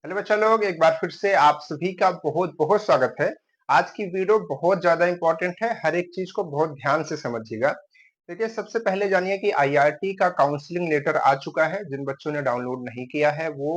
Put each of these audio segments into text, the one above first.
Hello बच्चा लोग, एक बार फिर से आप सभी का बहुत बहुत स्वागत है। आज की वीडियो बहुत ज्यादा इंपॉर्टेंट है, हर एक चीज को बहुत ध्यान से समझिएगा। देखिए, सबसे पहले जानिए कि आईआरटी का काउंसलिंग लेटर आ चुका है। जिन बच्चों ने डाउनलोड नहीं किया है वो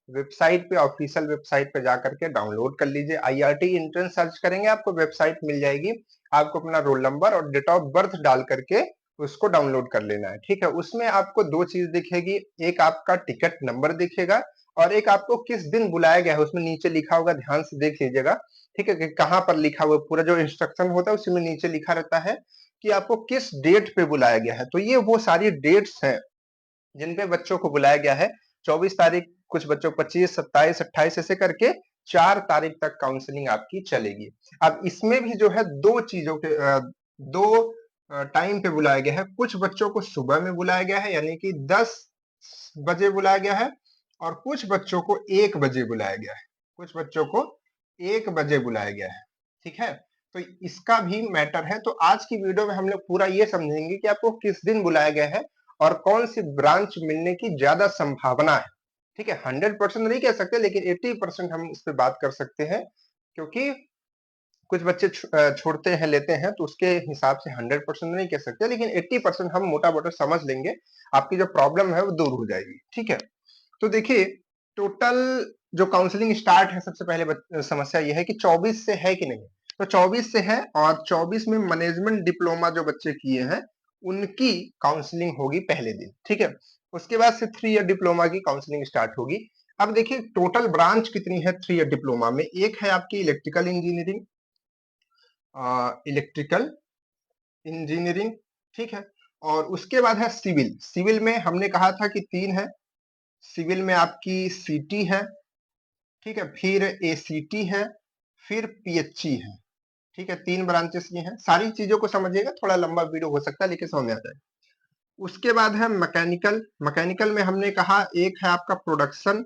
वेबसाइट पे, ऑफिशियल वेबसाइट पे जाकर के डाउनलोड कर लीजिए। आईआरटी एंट्रेंस सर्च करेंगे, आपको वेबसाइट मिल जाएगी। आपको अपना रोल नंबर और डेट ऑफ बर्थ डाल करके उसको डाउनलोड कर लेना है। ठीक है, उसमें आपको दो चीज दिखेगी, एक आपका टिकट नंबर दिखेगा और एक आपको किस दिन बुलाया गया है उसमें नीचे लिखा होगा, ध्यान से देख लीजिएगा। ठीक है, कि कहाँ पर लिखा हुआ, पूरा जो इंस्ट्रक्शन होता है उसी में नीचे लिखा रहता है कि आपको किस डेट पे बुलाया गया है। तो ये वो सारी डेट्स हैं जिन पे बच्चों को बुलाया गया है। 24 तारीख, कुछ बच्चों को 25, 27, 28 ऐसे करके 4 तारीख तक काउंसलिंग आपकी चलेगी। अब इसमें भी जो है दो चीजों के दो टाइम पे बुलाया गया है। कुछ बच्चों को सुबह में बुलाया गया है, यानी कि 10 बजे बुलाया गया है, और कुछ बच्चों को 1 बजे बुलाया गया है। कुछ बच्चों को 1 बजे बुलाया गया है। ठीक है, तो इसका भी मैटर है। तो आज की वीडियो में हम लोग पूरा ये समझेंगे कि आपको किस दिन बुलाया गया है और कौन सी ब्रांच मिलने की ज्यादा संभावना है। ठीक है, 100% नहीं कह सकते, लेकिन 80% हम इस पे बात कर सकते हैं, क्योंकि कुछ बच्चे छोड़ते हैं, लेते हैं, तो उसके हिसाब से 100% नहीं कह सकते, लेकिन 80% हम मोटा मोटा समझ लेंगे। आपकी जो प्रॉब्लम है वो दूर हो जाएगी। ठीक है, तो देखिए, टोटल जो काउंसलिंग स्टार्ट है, सबसे पहले समस्या यह है कि 24 से है कि नहीं। तो 24 से है, और 24 में मैनेजमेंट डिप्लोमा जो बच्चे किए हैं उनकी काउंसलिंग होगी पहले दिन। ठीक है, उसके बाद से 3 ईयर डिप्लोमा की काउंसलिंग स्टार्ट होगी। अब देखिए, टोटल ब्रांच कितनी है 3 ईयर डिप्लोमा में। एक है आपकी इलेक्ट्रिकल इंजीनियरिंग, इलेक्ट्रिकल इंजीनियरिंग। ठीक है, और उसके बाद है सिविल। सिविल में हमने कहा था कि 3 है। सिविल में आपकी सीटी है, ठीक है, फिर एसीटी है, फिर पीएचई है। ठीक है, 3 ब्रांचेस ये हैं। सारी चीजों को समझिएगा, थोड़ा लंबा वीडियो हो सकता है लेकिन समझ में आ जाए। उसके बाद है मैकेनिकल। मैकेनिकल में हमने कहा एक है आपका प्रोडक्शन,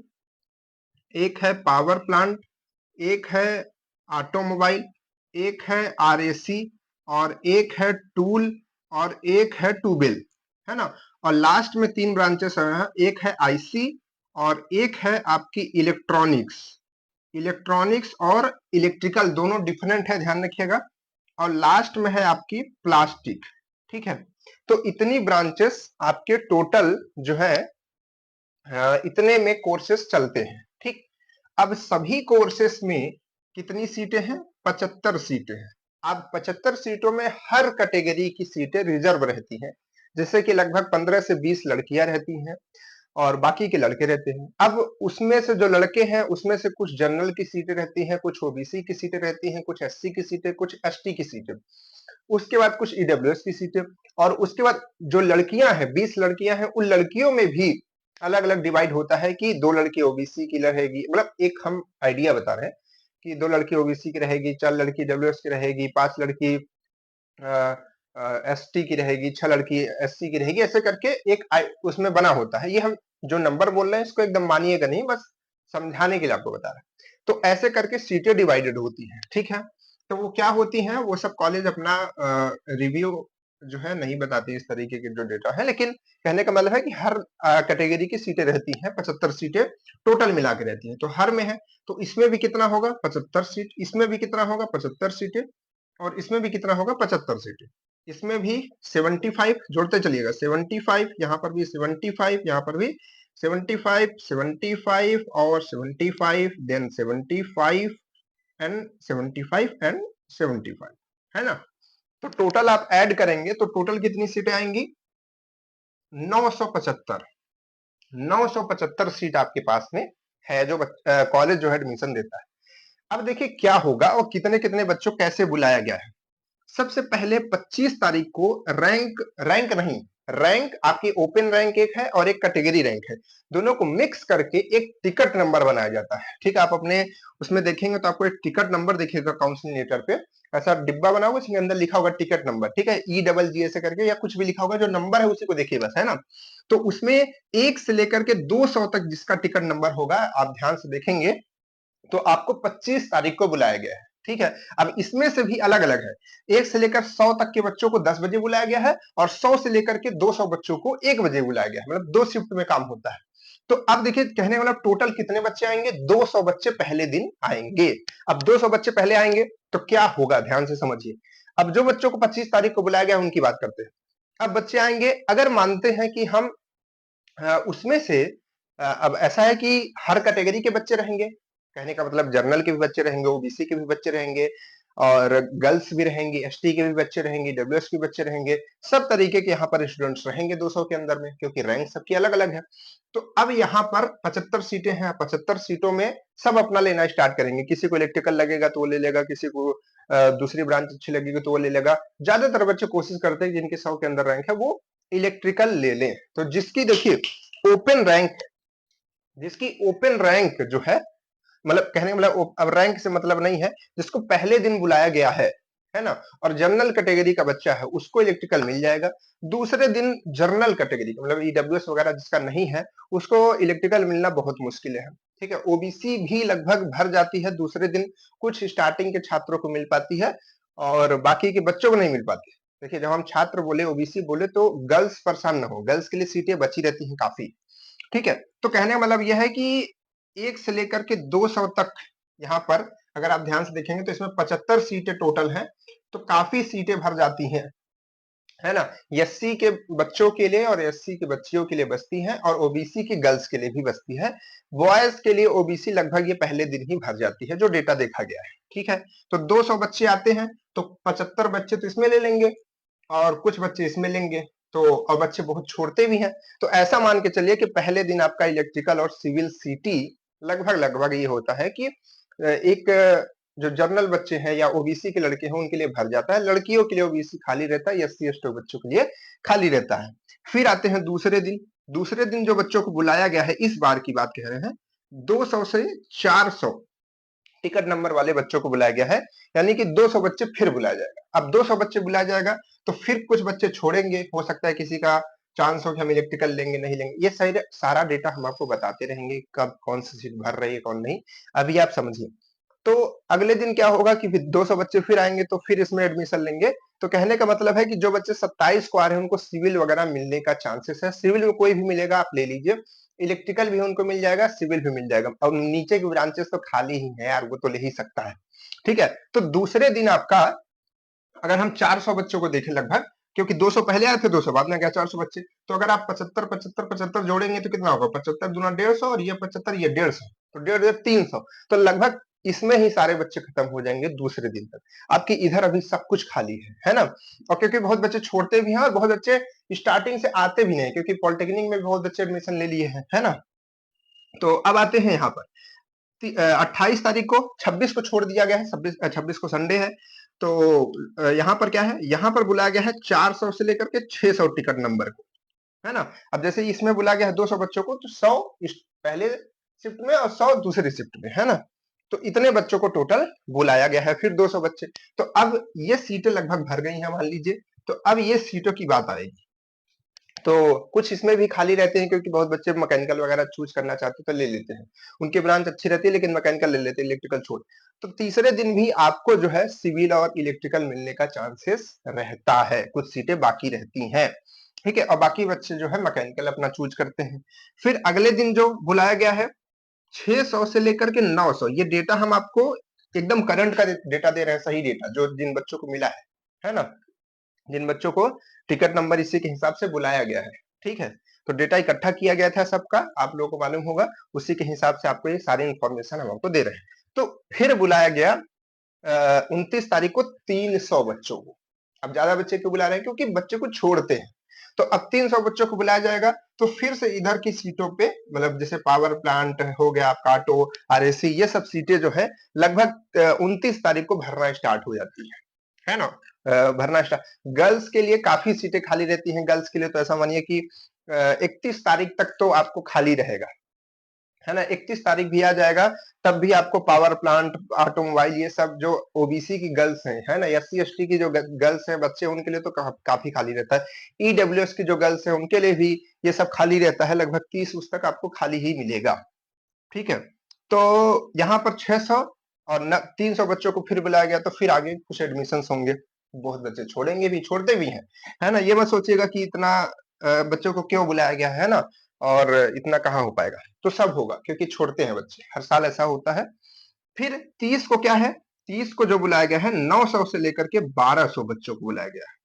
एक है पावर प्लांट, एक है ऑटोमोबाइल, एक है आरएसी, और एक है टूल, और एक है टूबेल, है ना। और लास्ट में 3 ब्रांचेस हैं, एक है आईसी और एक है आपकी इलेक्ट्रॉनिक्स। इलेक्ट्रॉनिक्स और इलेक्ट्रिकल दोनों डिफरेंट है, ध्यान रखिएगा। और लास्ट में है आपकी प्लास्टिक। ठीक है, तो इतनी ब्रांचेस आपके टोटल जो है इतने में कोर्सेस चलते हैं। ठीक, अब सभी कोर्सेस में कितनी सीटें हैं? 75 सीटें हैं। अब 75 सीटों में हर कैटेगरी की सीटें रिजर्व रहती हैं, जैसे कि लगभग 15 से 20 लड़कियां रहती हैं और बाकी के लड़के रहते हैं। अब उसमें से जो लड़के हैं उसमें से कुछ जनरल की सीटें रहती हैं, कुछ ओबीसी की सीटें रहती हैं, कुछ एससी की सीटें, कुछ एसटी की सीटें, उसके बाद कुछ ईडब्ल्यूएस की सीटें। और उसके बाद जो लड़कियां हैं, 20 लड़कियां हैं, उन लड़कियों में भी अलग अलग डिवाइड होता है कि 2 लड़की ओबीसी की रहेगी, मतलब एक हम आइडिया बता रहे हैं कि 2 लड़की ओबीसी की रहेगी, 4 लड़की डब्ल्यूएस की रहेगी, 5 लड़की एसटी की रहेगी, 6 लड़की एससी की रहेगी, ऐसे करके एक उसमें बना होता है। ये हम जो नंबर बोल रहे हैं इसको एकदम मानिएगा नहीं, बस समझाने के लिए आपको बता रहे हैं। तो ऐसे करके सीटें डिवाइडेड होती हैं। ठीक है, तो वो क्या होती हैं वो सब कॉलेज अपना रिव्यू जो है नहीं बताती इस तरीके के जो डेटा है, लेकिन कहने का मतलब है कि हर कैटेगरी की सीटें रहती हैं, 75 सीटें टोटल मिला के रहती हैं। तो हर में है, तो इसमें भी कितना होगा? 75 सीट। इसमें भी कितना होगा? 75 सीटें। और इसमें भी कितना होगा? 75 सीटें। इसमें भी 75 जोड़ते चलिएगा, 75, यहाँ पर भी 75, यहाँ पर भी 75, 75 और 75, देन 75 एंड 75 एंड 75, है ना। तो टोटल आप ऐड करेंगे तो टोटल कितनी सीटें आएंगी? 975। 975 सीट आपके पास में है, जो कॉलेज जो है एडमिशन देता है। अब देखिए क्या होगा और कितने कितने बच्चों कैसे बुलाया गया है। सबसे पहले 25 तारीख को रैंक रैंक नहीं रैंक आपकी ओपन रैंक एक है और एक कैटेगरी रैंक है, दोनों को मिक्स करके एक टिकट नंबर बनाया जाता है। ठीक है, आप अपने उसमें देखेंगे तो आपको एक टिकट नंबर दिखेगा काउंसलिंग लेटर पे, ऐसा डिब्बा बना हुआ, इसके अंदर लिखा होगा टिकट नंबर। ठीक है, ई ऐसे करके या कुछ भी लिखा होगा, जो नंबर है उसी को देखिए बस, है ना। तो उसमें 1 से लेकर के 200 तक जिसका टिकट नंबर होगा, आप ध्यान से देखेंगे तो आपको 25 तारीख को बुलाया गया है। ठीक है, अब इसमें से भी अलग अलग है। 1 से लेकर 100 तक के बच्चों को 10 बजे बुलाया गया है, और 100 से लेकर के 200 बच्चों को 1 बजे बुलाया गया है, मतलब 2 शिफ्ट में काम होता है। तो अब देखिए कहने का मतलब टोटल कितने बच्चे आएंगे, 200 बच्चे पहले दिन आएंगे। अब 200 बच्चे पहले आएंगे तो क्या होगा, ध्यान से समझिए। अब जो बच्चों को 25 तारीख को बुलाया गया उनकी बात करते हैं। अब बच्चे आएंगे, अगर मानते हैं कि हम उसमें से अब ऐसा है कि हर कैटेगरी के बच्चे रहेंगे, कहने का मतलब जनरल के भी बच्चे रहेंगे, ओबीसी के भी बच्चे रहेंगे, और गर्ल्स भी रहेंगी, एसटी के भी बच्चे रहेंगे, डब्ल्यूएस के बच्चे रहेंगे, सब तरीके के यहाँ पर स्टूडेंट्स रहेंगे 200 के अंदर में, क्योंकि रैंक सबकी अलग अलग है। तो अब यहाँ पर 75 सीटें हैं, 75 सीटों में सब अपना लेना स्टार्ट करेंगे। किसी को इलेक्ट्रिकल लगेगा तो वो ले लेगा, किसी को दूसरी ब्रांच अच्छी लगेगी तो वो ले लेगा। ज्यादातर बच्चे कोशिश करते हैं जिनके 100 के अंदर रैंक है वो इलेक्ट्रिकल ले लें। तो जिसकी देखिए ओपन रैंक, जिसकी ओपन रैंक जो है, मतलब कहने का मतलब अब रैंक से मतलब नहीं है, जिसको पहले दिन बुलाया गया है ना, और जनरल कैटेगरी का बच्चा है उसको इलेक्ट्रिकल मिल जाएगा। दूसरे दिन जनरल कैटेगरी मतलब ईडब्ल्यूएस वगैरह जिसका नहीं है उसको इलेक्ट्रिकल मिलना बहुत मुश्किल है। ठीक है, ओबीसी भी लगभग भर जाती है दूसरे दिन, कुछ स्टार्टिंग के छात्रों को मिल पाती है और बाकी के बच्चों को नहीं मिल पाती। देखिए जब हम छात्र बोले, ओबीसी बोले, तो गर्ल्स परेशान न हो, गर्ल्स के लिए सीटें बची रहती हैं काफी। ठीक है, तो कहने का मतलब यह है कि 1 से लेकर के 200 तक यहाँ पर अगर आप ध्यान से देखेंगे तो इसमें 75 सीटें टोटल हैं, तो काफी सीटें भर जाती हैं, है ना। एससी के बच्चों के लिए और एससी के बच्चियों के लिए बचती हैं, और ओबीसी की गर्ल्स के लिए भी बचती है। बॉयज के लिए ओबीसी लगभग ये पहले दिन ही भर जाती है, जो डेटा देखा गया है। ठीक है, तो 200 बच्चे आते हैं तो 75 बच्चे तो इसमें ले लेंगे और कुछ बच्चे इसमें लेंगे, तो और बच्चे बहुत छोड़ते भी हैं। तो ऐसा मान के चलिए कि पहले दिन आपका इलेक्ट्रिकल और सिविल सीटी लगभग लगभग ये होता है कि एक जो जनरल बच्चे हैं या ओबीसी के लड़के हैं उनके लिए भर जाता है, लड़कियों के लिए ओबीसी खाली रहता है, एससी एसटी बच्चों के लिए खाली रहता है। फिर आते हैं दूसरे दिन। दूसरे दिन जो बच्चों को बुलाया गया है, इस बार की बात कह रहे हैं, 200 से 400 टिकट नंबर वाले बच्चों को बुलाया गया है, यानी कि 200 बच्चे फिर बुलाया जाएगा। अब 200 बच्चे बुलाया जाएगा तो फिर कुछ बच्चे छोड़ेंगे, हो सकता है किसी का चांस हो कि हम इलेक्ट्रिकल लेंगे नहीं लेंगे, ये सही सारा डेटा हम आपको बताते रहेंगे, कब कौन सी सीट भर रही है कौन नहीं, अभी आप समझिए। तो अगले दिन क्या होगा कि फिर 200 बच्चे फिर आएंगे तो फिर इसमें एडमिशन लेंगे। तो कहने का मतलब है कि जो बच्चे 27 को आ रहे हैं उनको सिविल वगैरह मिलने का चांसेस है, सिविल में कोई भी मिलेगा आप ले लीजिए, इलेक्ट्रिकल भी उनको मिल जाएगा, सिविल भी मिल जाएगा, और नीचे की ब्रांचेस तो खाली ही है यार, वो तो ले ही सकता है। ठीक है, तो दूसरे दिन आपका अगर हम 400 बच्चों को देखें लगभग, क्योंकि 200 पहले आए थे 200 बाद में गया 400 बच्चे, तो अगर आप 75 75 75 जोड़ेंगे तो कितना होगा, 75 दूना 150 और ये 75 ये 150, तो 150 300, तो लगभग इसमें ही सारे बच्चे खत्म हो जाएंगे दूसरे दिन तक। आपकी इधर अभी सब कुछ खाली है ना। और क्योंकि बहुत बच्चे छोड़ते भी हैं और बहुत बच्चे स्टार्टिंग से आते भी नहीं, क्योंकि पॉलिटेक्निक में भी बहुत बच्चे एडमिशन ले लिए हैं, है ना। तो अब आते हैं यहाँ पर 28 तारीख को, 26 को छोड़ दिया गया है, 26 को संडे है। तो यहाँ पर क्या है, यहाँ पर बुलाया गया है 400 से लेकर के 600 टिकट नंबर को, है ना। अब जैसे इसमें बुलाया गया है 200 बच्चों को, तो 100 इस पहले शिफ्ट में और 100 दूसरी शिफ्ट में, है ना। तो इतने बच्चों को टोटल बुलाया गया है, फिर 200 बच्चे। तो अब ये सीटें लगभग भर गई हैं मान लीजिए, तो अब ये सीटों की बात आएगी। तो कुछ इसमें भी खाली रहते हैं, क्योंकि बहुत बच्चे मैकेनिकल वगैरह चूज करना चाहते हैं तो ले लेते हैं, उनकी ब्रांच अच्छी रहती है लेकिन मैकेनिकल ले लेते हैं, इलेक्ट्रिकल छोड़। तो तीसरे दिन भी आपको जो है सिविल और इलेक्ट्रिकल मिलने का चांसेस रहता है, कुछ सीटें बाकी रहती हैं। ठीक है, और बाकी बच्चे जो है मैकेनिकल अपना चूज करते हैं। फिर अगले दिन जो बुलाया गया है 600 से लेकर के 900, ये डेटा हम आपको एकदम करंट का डेटा दे रहे हैं, सही डेटा जो जिन बच्चों को मिला है ना, जिन बच्चों को टिकट नंबर इसी के हिसाब से बुलाया गया है। ठीक है, तो डेटा इकट्ठा किया गया था सबका, आप लोगों को मालूम होगा, उसी के हिसाब से आपको ये सारी इंफॉर्मेशन हम आपको दे रहे हैं। तो फिर बुलाया गया 29 तारीख को 300 बच्चों को। अब ज्यादा बच्चे क्यों बुला रहे हैं, क्योंकि बच्चे को छोड़ते हैं। तो अब 300 बच्चों को बुलाया जाएगा, तो फिर से इधर की सीटों पे, मतलब जैसे पावर प्लांट हो गया, काटो, आरएसी, ये सब सीटें जो है लगभग 29 तारीख को भरना स्टार्ट हो जाती है ना। भरना स्टार्ट, गर्ल्स के लिए काफी सीटें खाली रहती हैं, गर्ल्स के लिए तो ऐसा मानिए कि 31 तारीख तक तो आपको खाली रहेगा, है ना। 31 तारीख भी आ जाएगा, तब भी आपको पावर प्लांट, ऑटोमोबाइल, ये सब जो ओबीसी की गर्ल्स हैं, है ना, एससी एसटी की जो गर्ल्स हैं बच्चे, उनके लिए तो काफी खाली रहता है। ईडब्ल्यूएस की जो गर्ल्स हैं उनके लिए भी ये सब खाली रहता है, लगभग 30 उस तक आपको खाली ही मिलेगा। ठीक है, तो यहाँ पर 600 और 300 बच्चों को फिर बुलाया गया, तो फिर आगे कुछ एडमिशन होंगे, बहुत बच्चे छोड़ेंगे भी, छोड़ते भी हैं, है ना। ये मत सोचिएगा कि इतना बच्चों को क्यों बुलाया गया है ना, और इतना कहाँ हो पाएगा, तो सब होगा क्योंकि छोड़ते हैं बच्चे, हर साल ऐसा होता है। फिर 30 को क्या है, 30 को जो बुलाया गया है 900 से लेकर के 1200 बच्चों को बुलाया गया है।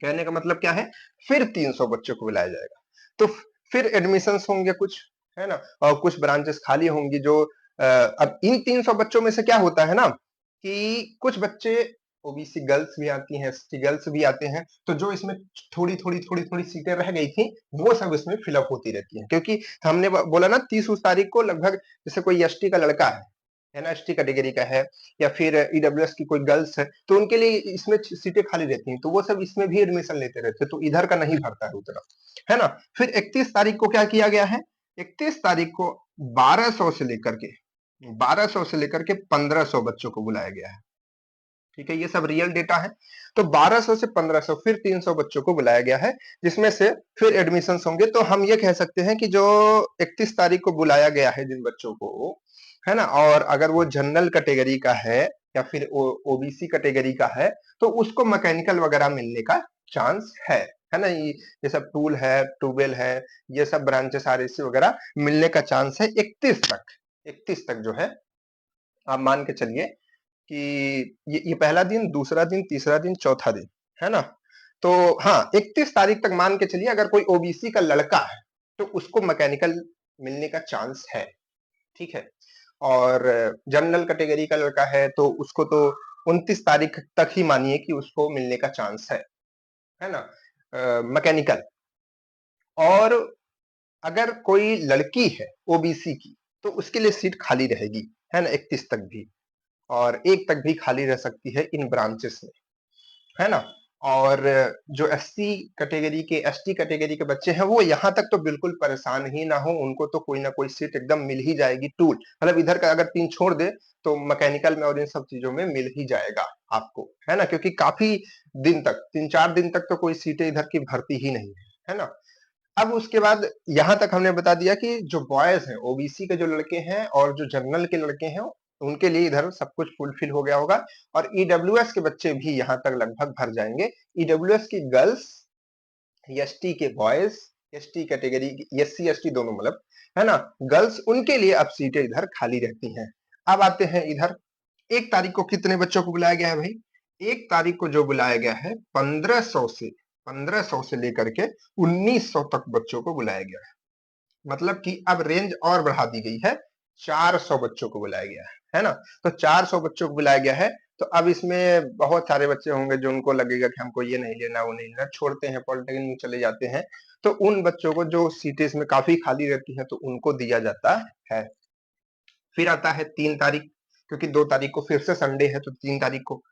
कहने का मतलब क्या है, फिर 300 बच्चों को बुलाया जाएगा। तो फिर एडमिशंस होंगे कुछ, है ना, और कुछ ब्रांचेस खाली होंगी जो अब इन 300 बच्चों में से क्या होता है ना कि कुछ बच्चे ओबीसी गर्ल्स भी आती हैं, एसटी गर्ल्स भी आते हैं, तो जो इसमें थोड़ी सीटें रह गई थी वो सब इसमें फिलअप होती रहती हैं, क्योंकि हमने बोला ना 30 उस तारीख को लगभग, जैसे कोई एसटी का लड़का है ना, एसटी कैटेगरी का है, या फिर ईडब्ल्यूएस की कोई गर्ल्स है, तो उनके लिए इसमें सीटें खाली रहती हैं, तो वो सब इसमें भी एडमिशन लेते रहते हैं, तो इधर का नहीं भरता है उतना, है ना। फिर 31 तारीख को क्या किया गया है, 31 तारीख को 1200 से लेकर के 1500 बच्चों को बुलाया गया है। ठीक है, ये सब रियल डेटा है। तो 1200 से 1500 फिर 300 बच्चों को बुलाया गया है, जिसमें से फिर एडमिशन होंगे। तो हम ये कह सकते हैं कि जो 31 तारीख को बुलाया गया है जिन बच्चों को, है ना, और अगर वो जनरल कैटेगरी का है या फिर ओबीसी कैटेगरी का है, तो उसको मैकेनिकल वगैरह मिलने का चांस है ना। ये सब टूल है, ट्यूबवेल है, ये सब ब्रांचेस आरएससी वगैरह मिलने का चांस है 31 तक जो है, आप मान के चलिए कि ये पहला दिन, दूसरा दिन, तीसरा दिन, चौथा दिन, है ना। तो हाँ, 31 तारीख तक मान के चलिए अगर कोई ओबीसी का लड़का है तो उसको मैकेनिकल मिलने का चांस है, ठीक है। और जनरल कैटेगरी का लड़का है तो उसको तो 29 तारीख तक ही मानिए कि उसको मिलने का चांस है ना, मैकेनिकल। और अगर कोई लड़की है ओबीसी की तो उसके लिए सीट खाली रहेगी, है ना, 31 तक भी, और 1 तक भी खाली रह सकती है इन ब्रांचेस में, है ना। और जो एससी कैटेगरी के, एसटी कैटेगरी के बच्चे हैं वो यहाँ तक तो बिल्कुल परेशान ही ना हो, उनको तो कोई ना कोई सीट एकदम मिल ही जाएगी। टूल मतलब इधर का अगर 3 छोड़ दे तो मैकेनिकल में और इन सब चीजों में मिल ही जाएगा आपको, है ना, क्योंकि काफी दिन तक, 3-4 दिन तक तो कोई सीटें इधर की भरती ही नहीं है ना। अब उसके बाद यहाँ तक हमने बता दिया कि जो बॉयज हैं, ओबीसी के जो लड़के हैं और जो जनरल के लड़के हैं, उनके लिए इधर सब कुछ फुलफिल हो गया होगा। और ईडब्ल्यूएस के बच्चे भी यहाँ तक लगभग भर जाएंगे। ईडब्ल्यूएस की गर्ल्स, एसटी के boys, ST category, SC ST दोनों मतलब, है ना, गर्ल्स, उनके लिए अब सीटें इधर खाली रहती हैं। अब आते हैं इधर, 1 तारीख को कितने बच्चों को बुलाया गया है भाई, 1 तारीख को जो बुलाया गया है 1500 से लेकर के 1900 तक बच्चों को बुलाया गया है। मतलब कि अब रेंज और बढ़ा दी गई है, 400 बच्चों को बुलाया गया है ना। तो 400 बच्चों को बुलाया गया है। तो अब इसमें बहुत सारे बच्चे होंगे जो उनको लगेगा कि हमको ये नहीं लेना, वो नहीं लेना, छोड़ते हैं, पॉलिटेक्निक में चले जाते हैं। तो उन बच्चों को जो सीटें इसमें काफी खाली रहती हैं तो उनको दिया जाता है। फिर आता है 3 तारीख, क्योंकि 2 तारीख को फिर से संडे है तो 3 तारीख को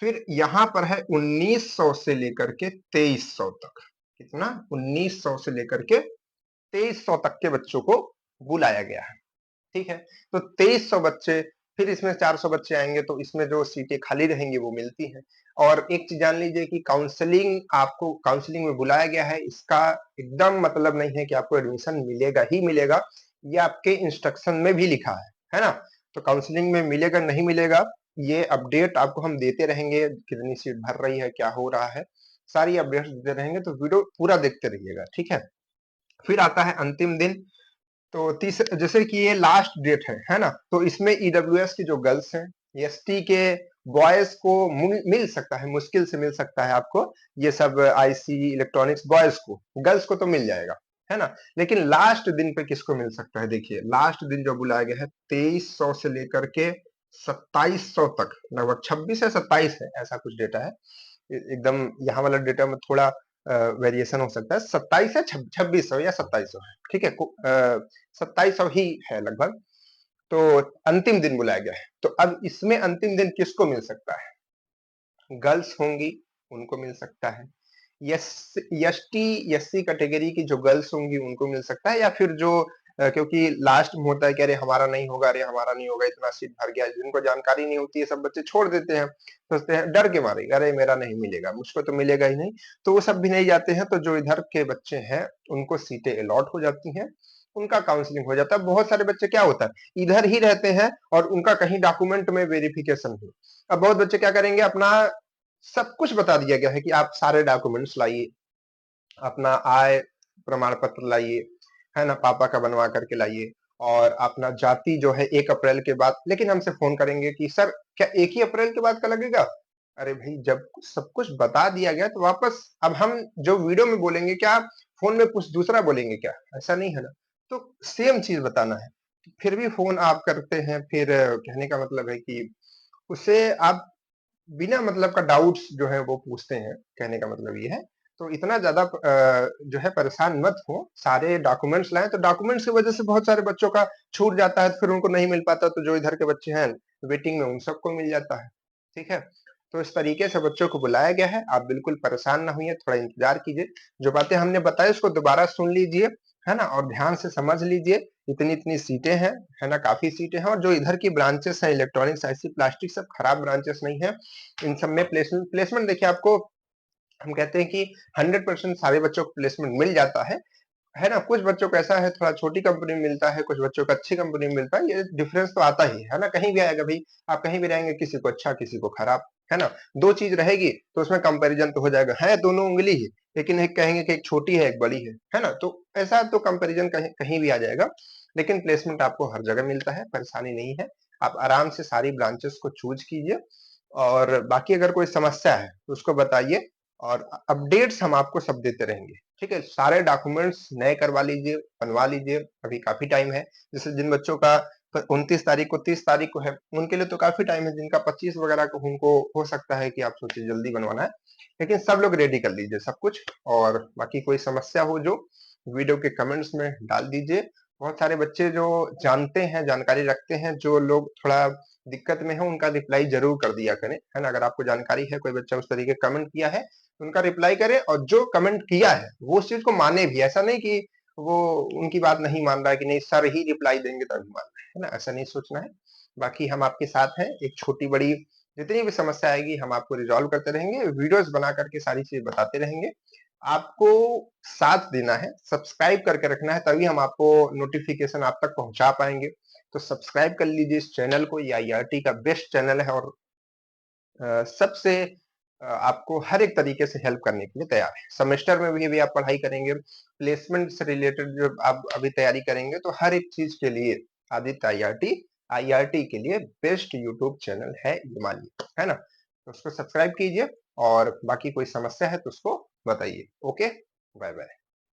फिर यहाँ पर है 1900 से लेकर के 2300 तक। कितना, 1900 से लेकर के 2300 तक के बच्चों को बुलाया गया है, ठीक है। तो 2300 बच्चे, फिर इसमें 400 बच्चे आएंगे तो इसमें जो सीटें खाली रहेंगी वो मिलती हैं। और एक चीज जान लीजिए कि काउंसलिंग, आपको काउंसलिंग में बुलाया गया है, इसका एकदम मतलब नहीं है कि आपको एडमिशन मिलेगा ही मिलेगा, ये आपके इंस्ट्रक्शन में भी लिखा है ना। तो काउंसलिंग में मिलेगा नहीं मिलेगा, ये अपडेट आपको हम देते रहेंगे, कितनी सीट भर रही है, क्या हो रहा है, सारी अपडेट देते रहेंगे, तो वीडियो पूरा देखते रहिएगा, ठीक है। फिर आता है अंतिम दिन। तो जैसे कि ये लास्ट डेट है ना, तो इसमें ईडब्ल्यूएस की जो गर्ल्स हैं, एसटी के बॉयज को मिल सकता है, मुश्किल से मिल सकता है आपको ये सब आईसी इलेक्ट्रॉनिक्स, बॉयज को, गर्ल्स को तो मिल जाएगा, है ना। लेकिन लास्ट दिन पे किसको मिल सकता है, देखिए लास्ट दिन जो बुलाया गया है 2300 से लेकर के 2700 तक, लगभग 26 है 27 है, ऐसा कुछ डेटा है। एकदम यहाँ वाला डेटा में थोड़ा वेरिएशन हो सकता है, 27 है, 2600 या 2700 है, ठीक है, 2700 ही है लगभग। तो अंतिम दिन बुलाया गया है। तो अब इसमें अंतिम दिन किसको मिल सकता है, गर्ल्स होंगी उनको मिल सकता है, यस, एसटी एससी कैटेगरी की जो गर्ल्स होंगी उनको मिल सकता है, या फिर जो क्योंकि लास्ट में होता है कि अरे हमारा नहीं होगा, अरे हमारा नहीं होगा, इतना सीट भर गया, जिनको जानकारी नहीं होती है सब बच्चे छोड़ देते हैं, सोचते हैं डर के मारे, अरे मेरा नहीं मिलेगा, मुझको तो मिलेगा ही नहीं, तो वो सब भी नहीं जाते हैं। तो जो इधर के बच्चे हैं उनको सीटें अलॉट हो जाती हैं, उनका काउंसलिंग हो जाता है। बहुत सारे बच्चे क्या होता है इधर ही रहते हैं और उनका कहीं डॉक्यूमेंट में वेरिफिकेशन हो। अब बहुत बच्चे क्या करेंगे, अपना सब कुछ बता दिया गया है कि आप सारे डॉक्यूमेंट्स लाइए, अपना आय प्रमाण पत्र लाइए, है ना, पापा का बनवा करके लाइए। और अपना जाति जो है 1 अप्रैल के बाद, लेकिन हमसे फ़ोन करेंगे कि सर क्या 1 ही अप्रैल के बाद का लगेगा? अरे भई जब सब कुछ बता दिया गया तो वापस अब हम जो वीडियो में बोलेंगे क्या फ़ोन में कुछ दूसरा बोलेंगे क्या? ऐसा नहीं है ना। तो सेम चीज़ बताना है। फिर भी फ़ोन आप करते हैं, फिर कहने का मतलब है कि उससे आप बिना मतलब का डाउट्स जो है वो पूछते हैं, कहने का मतलब ये है। तो इतना ज़्यादा जो है परेशान मत हो, सारे डॉक्यूमेंट्स लाएँ, तो डॉक्यूमेंट्स की वजह से बहुत सारे बच्चों का छूट जाता है, तो फिर उनको नहीं मिल पाता, तो जो इधर के बच्चे हैं वेटिंग में उन सबको मिल जाता है, ठीक है? तो इस तरीके से बच्चों को बुलाया गया है, आप बिल्कुल परेशान ना होइए, थोड़ा इंतज़ार कीजिए। जो बातें हमने बताई उसको दोबारा सुन लीजिए, है ना? और ध्यान से समझ लीजिए, इतनी-इतनी सीटें हैं, है ना? काफ़ी सीटें हैं और जो इधर की ब्रांचेस हैं इलेक्ट्रॉनिक्स, आईसी, प्लास्टिक सब खराब ब्रांचेस नहीं है। इन सब में प्लेसमेंट प्लेसमेंट देखिए आपको हम कहते हैं कि 100% सारे बच्चों को प्लेसमेंट मिल जाता है ना? कुछ बच्चों को ऐसा है थोड़ा छोटी कंपनी में मिलता है, कुछ बच्चों को अच्छी कंपनी में मिलता है, ये डिफरेंस तो आता ही है ना? कहीं भी आएगा भई, आप कहीं भी रहेंगे किसी को अच्छा, किसी को खराब, है ना? 2 चीज़ रहेगी तो उसमें कंपैरिज़न तो हो जाएगा, है दोनों उँगली ही, लेकिन एक कहेंगे कि एक छोटी है, एक बड़ी है ना? तो ऐसा तो कंपैरिज़न कहीं कहीं भी आ जाएगा, लेकिन प्लेसमेंट आपको हर जगह मिलता है, परेशानी नहीं है। आप आराम से सारी ब्रांचेस को चूज़ कीजिए और बाकी अगर कोई समस्या है, तो उसको बताइए और अपडेट्स हम आपको सब देते रहेंगे, ठीक है? सारे डॉक्यूमेंट्स नए करवा लीजिए, बनवा लीजिए, अभी काफ़ी टाइम है। जैसे जिन बच्चों का 29 तारीख को 30 तारीख को है, उनके लिए तो काफ़ी टाइम है, जिनका 25 वगैरह को उनको हो सकता है कि आप सोचिए जल्दी बनवाना है। लेकिन सब लोग रेडी कर लीजिए सब कुछ और बाकी कोई समस्या हो जो वीडियो के कमेंट्स में डाल दीजिए। बहुत सारे बच्चे जो जानते हैं, जानकारी रखते हैं, जो लोग थोड़ा दिक्कत में हैं, उनका रिप्लाई ज़रूर कर दिया करें, है ना? अगर आपको जानकारी है, कोई बच्चा उस तरीके कमेंट किया है, तो उनका रिप्लाई करें और जो कमेंट किया है, वो उस चीज़ को माने भी। ऐसा नहीं कि वो उनकी बात नहीं मान रहा है कि नहीं सर ही रिप्लाई देंगे तभी मानना है ना? ऐसा नहीं सोचना है। बाकी हम आपके साथ हैं, एक छोटी-बड़ी जितनी भी समस्या आएगी हम आपको रिज़ॉल्व करते रहेंगे, वीडियोज़ बना कर के सारी चीज़ें बताते रहेंगे। आपको साथ देना है, सब्सक्राइब करके रखना है, तभी हम आपको नोटिफ़िकेशन आप तक पहुँचा पाएँगे। तो सब्सक्राइब कर लीजिए इस चैनल को, ये आईआरटी का बेस्ट चैनल है और सबसे आपको हर एक तरीके से हेल्प करने के लिए तैयार है। सेमेस्टर में भी आप पढ़ाई करेंगे, प्लेसमेंट से रिलेटेड जब आप अभी तैयारी करेंगे, तो हर एक चीज़ के लिए आदित्य आईआरटी, आईआरटी के लिए बेस्ट यूट्यूब चैनल है ये मानिए, है ना? तो उसको सब्सक्राइब कीजिए और बाकी कोई समस्या है तो उसको बताइए। Okay, bye-bye.